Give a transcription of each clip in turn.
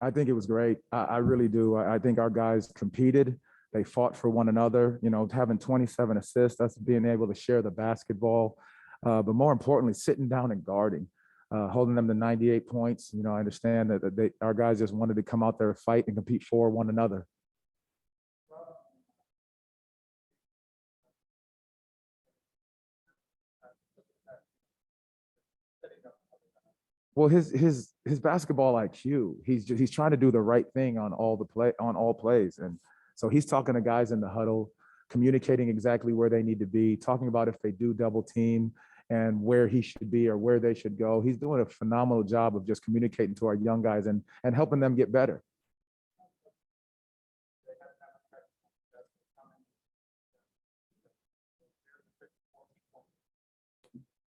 I think it was great. I really do. I think our guys competed. They fought for one another. Having 27 assists, that's being able to share the basketball, but more importantly, sitting down and guarding, holding them to 98 points. I understand that our guys just wanted to come out there, fight, and compete for one another. Well, his basketball IQ, he's trying to do the right thing on all plays, and so he's talking to guys in the huddle, communicating exactly where they need to be, talking about if they do double team and where he should be or where they should go. He's doing a phenomenal job of just communicating to our young guys and helping them get better.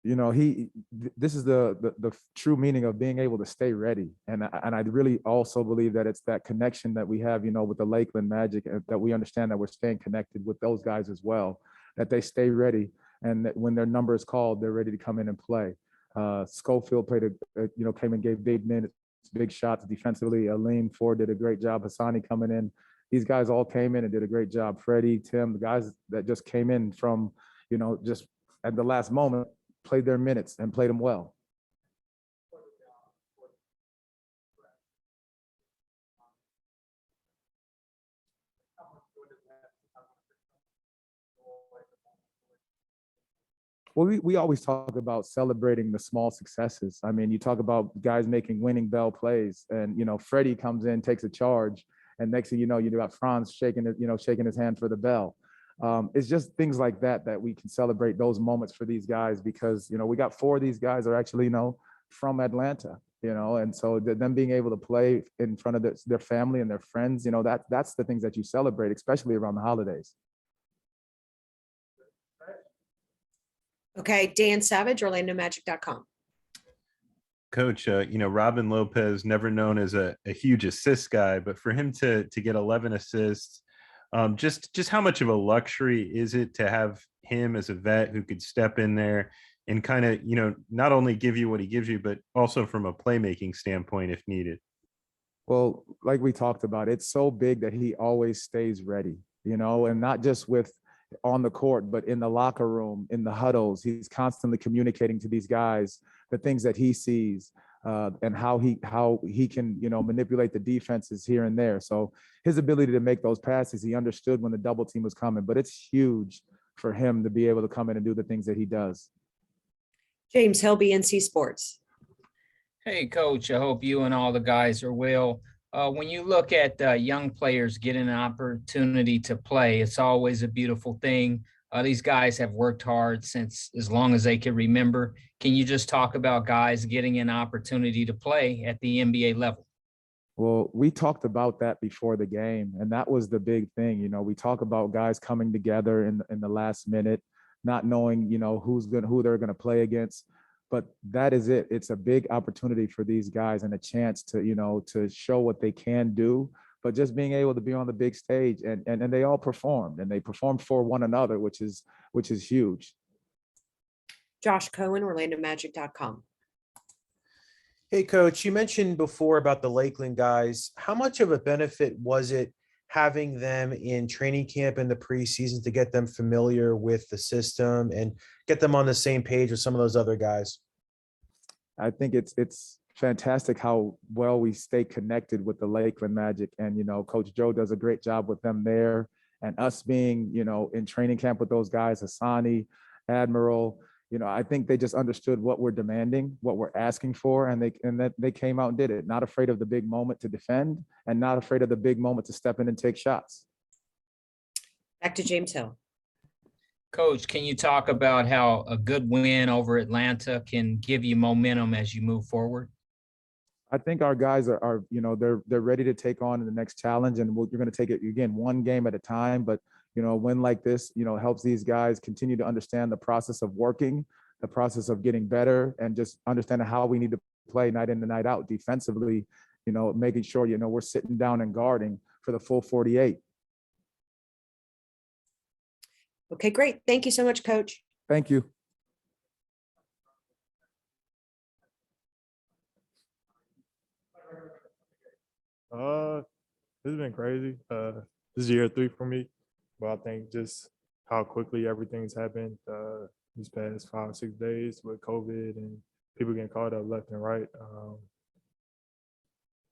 This is the true meaning of being able to stay ready. And I really also believe that it's that connection that we have, with the Lakeland Magic, that we understand that we're staying connected with those guys as well, that they stay ready. And that when their number is called, they're ready to come in and play. Schofield came and gave big minutes, big shots defensively. Aleem Ford did a great job. Hassani coming in. These guys all came in and did a great job. Freddie, Tim, the guys that just came in from, just at the last moment, played their minutes and played them well. Well, we always talk about celebrating the small successes. I mean, you talk about guys making winning bell plays, and Freddie comes in, takes a charge, and next thing you know, you got Franz shaking his hand for the bell. It's just things like that we can celebrate those moments for these guys, because we got 4 of these guys are actually from Atlanta, and so them being able to play in front of their family and their friends, that's the things that you celebrate, especially around the holidays. Okay, Dan Savage, OrlandoMagic.com. Coach, Robin Lopez, never known as a huge assist guy, but for him to get 11 assists, just how much of a luxury is it to have him as a vet who could step in there and kind of, not only give you what he gives you, but also from a playmaking standpoint if needed? Well, like we talked about, it's so big that he always stays ready, and not just on the court, but in the locker room, in the huddles. He's constantly communicating to these guys the things that he sees, and how he can manipulate the defenses here and there. So his ability to make those passes, he understood when the double team was coming, but it's huge for him to be able to come in and do the things that he does. James Hilby, NC Sports. Hey, Coach, I hope you and all the guys are well. When you look at young players getting an opportunity to play, it's always a beautiful thing. These guys have worked hard since as long as they can remember. Can you just talk about guys getting an opportunity to play at the NBA level? Well, we talked about that before the game, and that was the big thing. We talk about guys coming together in the last minute, not knowing, who they're going to play against. But that is it. It's a big opportunity for these guys and a chance to show what they can do, but just being able to be on the big stage, and they all performed, and they performed for one another, which is huge. Josh Cohen, OrlandoMagic.com. Hey, Coach, you mentioned before about the Lakeland guys. How much of a benefit was it having them in training camp in the preseason to get them familiar with the system and get them on the same page with some of those other guys? I think it's fantastic how well we stay connected with the Lakeland Magic, and Coach Joe does a great job with them there, and us being in training camp with those guys, Hassani, Admiral. I think they just understood what we're demanding, what we're asking for, and they came out and did it. Not afraid of the big moment to defend, and not afraid of the big moment to step in and take shots. Back to James Hill. Coach, can you talk about how a good win over Atlanta can give you momentum as you move forward? I think our guys are they're ready to take on the next challenge, and you're going to take it again one game at a time. But a win like this, helps these guys continue to understand the process of working, the process of getting better, and just understanding how we need to play night in and night out defensively. Making sure we're sitting down and guarding for the full 48. Okay, great. Thank you so much, Coach. Thank you. It's been crazy. This is year 3 for me, but I think just how quickly everything's happened these past 5-6 days with COVID and people getting caught up left and right.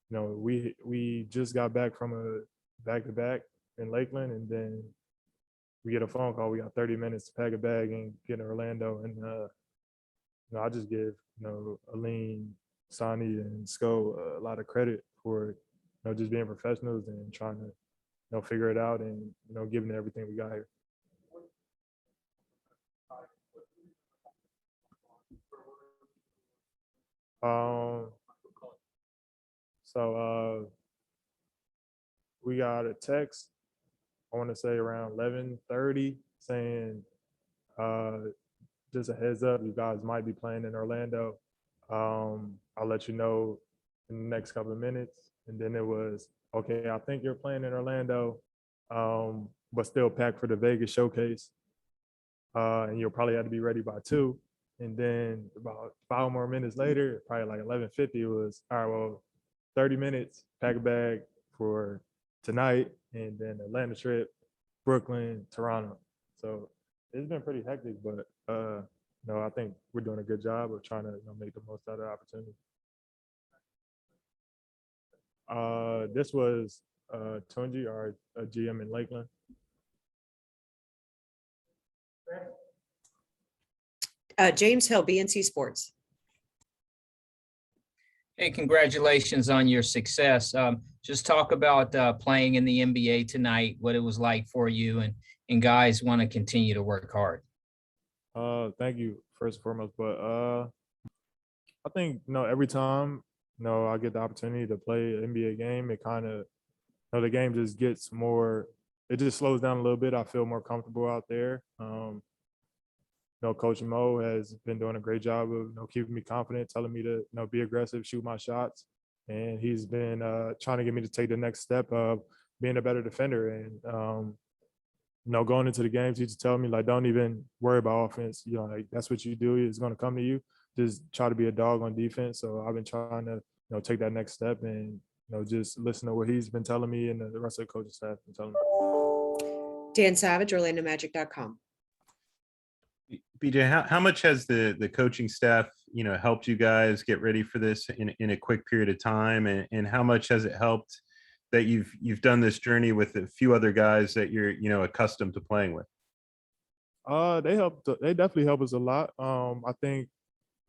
We just got back from a back-to-back in Lakeland, and then we get a phone call. We got 30 minutes to pack a bag and get to Orlando. And I just give Aline, Sonny, and Sko a lot of credit for just being professionals and trying to figure it out and giving it everything we got here. So we got a text, I want to say around 11:30, saying just a heads up, you guys might be playing in Orlando. I'll let you know in the next couple of minutes. And then it was, okay, I think you're playing in Orlando, but still packed for the Vegas showcase. And you'll probably have to be ready by 2. And then about 5 more minutes later, probably like 11:50, it was, all right, well, 30 minutes, pack a bag for tonight, and then Atlanta trip, Brooklyn, Toronto. So it's been pretty hectic, but I think we're doing a good job of trying to make the most out of the opportunity. This was Tunji, our GM in Lakeland. James Hill, BNC Sports. Hey, congratulations on your success. Just talk about playing in the NBA tonight, what it was like for you, and guys want to continue to work hard. Thank you, first and foremost. But I think, every time, I get the opportunity to play an NBA game, it kind of, the game just gets more, it just slows down a little bit. I feel more comfortable out there. Coach Mo has been doing a great job of keeping me confident, telling me to be aggressive, shoot my shots, and he's been trying to get me to take the next step of being a better defender. And going into the games, he just tell me don't even worry about offense. That's what you do. It's going to come to you. Just try to be a dog on defense. So I've been trying to take that next step and just listen to what he's been telling me and the rest of the coaching staff been telling me. Dan Savage, OrlandoMagic.com. BJ, how much has the coaching staff, helped you guys get ready for this in a quick period of time? And how much has it helped that you've done this journey with a few other guys that you're, accustomed to playing with? They definitely help us a lot. I think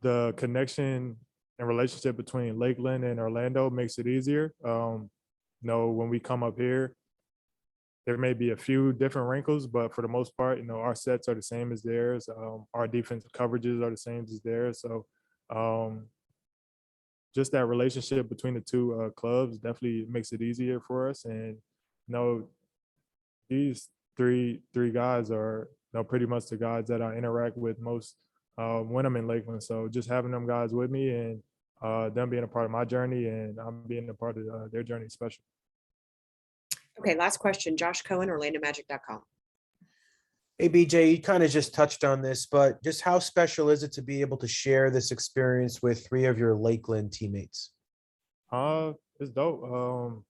the connection and relationship between Lakeland and Orlando makes it easier. When we come up here, there may be a few different wrinkles, but for the most part, our sets are the same as theirs. Our defensive coverages are the same as theirs. So just that relationship between the two clubs definitely makes it easier for us. And these three guys are pretty much the guys that I interact with most when I'm in Lakeland. So just having them guys with me and them being a part of my journey and I'm being a part of their journey is special. Okay, last question. Josh Cohen, OrlandoMagic.com. Hey, BJ, you kind of just touched on this, but just how special is it to be able to share this experience with 3 of your Lakeland teammates? It's dope.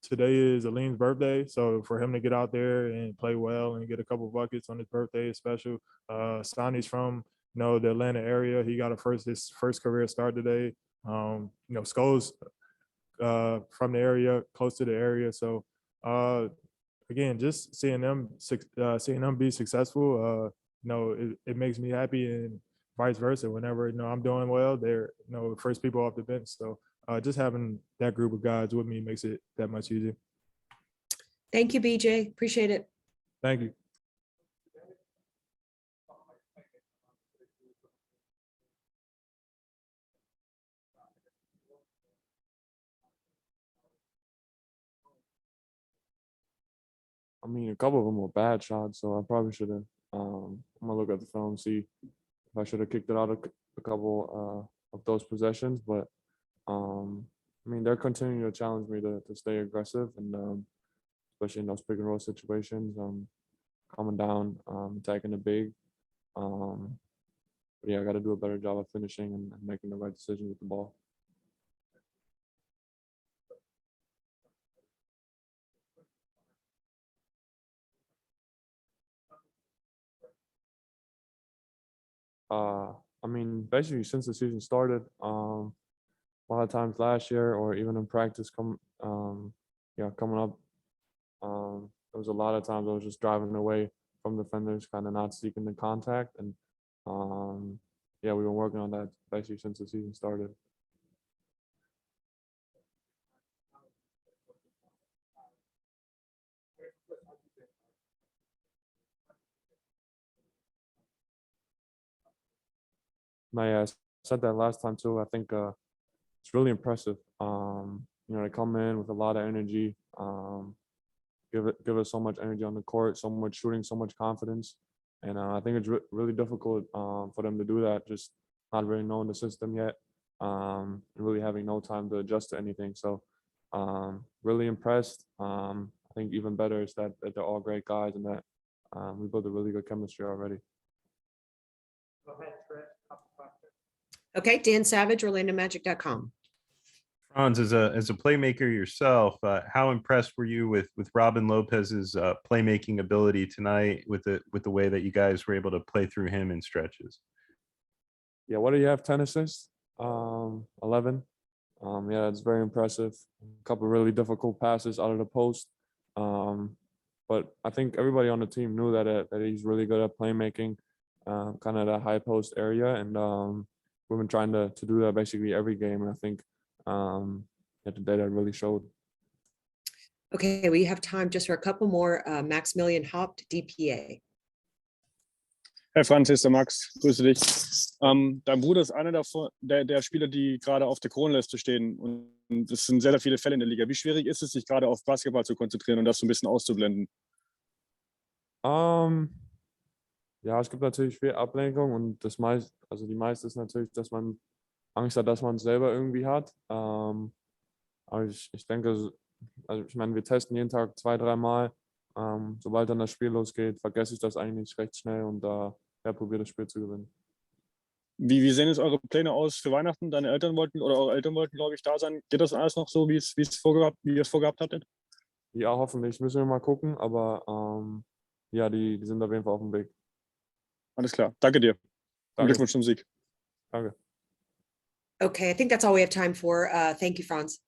Today is Aline's birthday, so for him to get out there and play well and get a couple buckets on his birthday is special. Sonny's from the Atlanta area. He got his first career start today. Sko's from the area, close to the area. So again, just seeing them be successful, it makes me happy, and vice versa. Whenever I'm doing well, they're first people off the bench. So just having that group of guys with me makes it that much easier. Thank you, BJ. Appreciate it. Thank you. I mean, a couple of them were bad shots, so I probably should have. I'm gonna look at the film, see if I should have kicked it out a couple of those possessions. But I mean, they're continuing to challenge me to stay aggressive, and especially in those pick and roll situations, coming down, attacking the big. But yeah, I got to do a better job of finishing and making the right decision with the ball. I mean, basically since the season started, a lot of times last year or even in practice, coming up, there was a lot of times I was just driving away from defenders, kind of not seeking the contact, and we've been working on that basically since the season started. I said that last time too. I think it's really impressive. They come in with a lot of energy, give us so much energy on the court, so much shooting, so much confidence, and I think it's really difficult for them to do that. Just not really knowing the system yet, and really having no time to adjust to anything. So, really impressed. I think even better is that they're all great guys and that we built a really good chemistry already. Okay, Dan Savage, OrlandoMagic.com. Franz, as a playmaker yourself, how impressed were you with Robin Lopez's playmaking ability tonight, with the way that you guys were able to play through him in stretches? Yeah, what do you have? 10 assists, 11. Yeah, it's very impressive. A couple really difficult passes out of the post, but I think everybody on the team knew that he's really good at playmaking, kind of that high post area, and we've been trying to do that basically every game. And I think today that really showed. Okay, we have time just for a couple more. Maximilian Haupt, DPA. Hey Franz, hier ist der Max, grüße dich. Dein Bruder ist einer der Spieler, die gerade auf der Kronliste stehen, und es sind sehr, sehr viele Fälle in der Liga. Wie schwierig ist es, sich gerade auf Basketball zu konzentrieren und das so ein bisschen auszublenden? Ja, es gibt natürlich viel Ablenkung, und die meiste ist natürlich, dass man Angst hat, dass man es selber irgendwie hat. Aber ich denke, also ich meine, wir testen jeden Tag 2-3 Mal. Sobald dann das Spiel losgeht, vergesse ich das eigentlich recht schnell und probiere das Spiel zu gewinnen. Wie sehen jetzt eure Pläne aus für Weihnachten? Eure Eltern wollten, glaube ich, da sein. Geht das alles noch so, wie ihr es vorgehabt hattet? Ja, hoffentlich. Müssen wir mal gucken, aber die sind auf jeden Fall auf dem Weg. Alles klar, danke dir. Und Glückwunsch zum Sieg. Danke. Okay, I think that's all we have time for. Thank you, Franz.